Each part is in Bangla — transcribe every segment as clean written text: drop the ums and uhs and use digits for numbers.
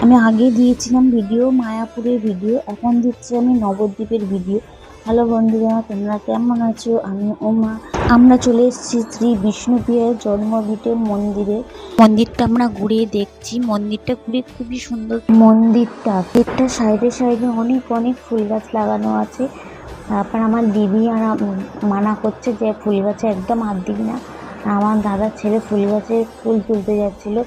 আমি আগে দিয়েছিলাম ভিডিও মায়াপুরের ভিডিও, এখন দিচ্ছি আমি নবদ্বীপের ভিডিও। হ্যালো বন্ধুরা, তোমরা কেমন আছো? আমি উমা। আমরা চলে এসেছি শ্রী বিষ্ণুপ্রিয়ার জন্মভিটে মন্দিরে। মন্দিরটা আমরা ঘুরে দেখছি। মন্দিরটা ঘুরে খুবই সুন্দর। মন্দিরটা সাইডে সাইডে অনেক অনেক ফুল গাছ লাগানো আছে। তারপর আমার দিদি আর মানা করছে যে ফুল গাছে একদম হাত দিবি না। আমার দাদার ছেলে ফুল গাছে ফুল তুলতে যাচ্ছিল।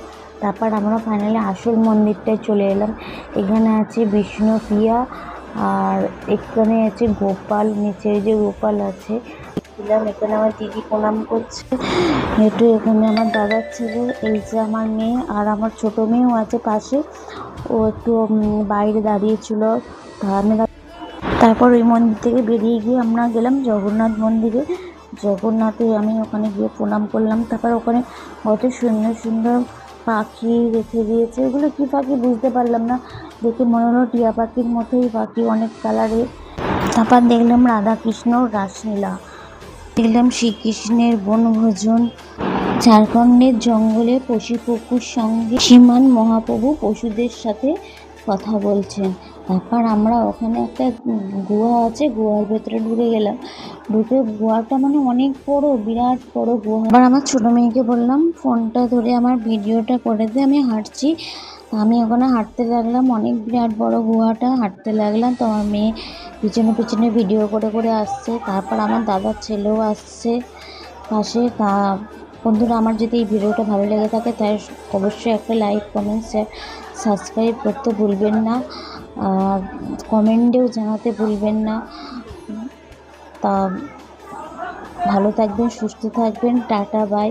তারপর আমরা ফাইনালি আসল মন্দিরটায় চলে এলাম। এখানে আছে বিষ্ণুপ্রিয়া আর এখানে আছে গোপাল, নিচে যে গোপাল আছে। এখানে আমার দিদি প্রণাম করছে। এখানে আমার দাদার ছেলে, এই যে আমার মেয়ে আর আমার ছোট মেয়েও আছে পাশে। ও একটু বাইরে দাঁড়িয়েছিল। তারপর ওই মন্দির থেকে বেরিয়ে গিয়ে আমরা গেলাম জগন্নাথ মন্দিরে। জগন্নাথে আমি ওখানে গিয়ে প্রণাম করলাম। তারপর ওখানে কত সুন্দর সুন্দর পাখি রেখে দিয়েছে। এগুলো কী পাখি বুঝতে পারলাম না, দেখে মনে হলো টিয়া পাখির মতোই পাখি, অনেক কালারের। তারপর দেখলাম রাধাকৃষ্ণ রাসলীলা, দেখলাম শ্রীকৃষ্ণের বনভোজন। ঝাড়খণ্ডের জঙ্গলে পশু পশুর সঙ্গে শ্রীমান মহাপ্রভু পশুদের সাথে কথা বলছেন। তারপর আমরা ওখানে একটা গুহা আছে, গুহার ভেতরে ঢুকে গেলাম। ঢুকে গুহাটা মানে অনেক বড়, বিরাট বড় গুহা। আবার আমার ছোট মেয়েকে বললাম ফোনটা ধরে আমার ভিডিওটা করে দে, আমি হাঁটছি। আমি ওখানে হাঁটতে লাগলাম, অনেক বিরাট বড় গুহাটা, হাঁটতে লাগলাম। তো আমার মেয়ে পিছনে পিছনে ভিডিও করে করে আসছে। তারপর আমার দাদার ছেলেও আসছে পাশে। তা বন্ধুরা, আমার যদি এই ভিডিওটা ভালো লেগে থাকে তাই অবশ্যই একটা লাইক, কমেন্ট, শেয়ার, সাবস্ক্রাইব করতে ভুলবেন না। আর কমেন্টেও জানাতে ভুলবেন না। তা ভালো থাকবেন, সুস্থ থাকবেন। Tata, by.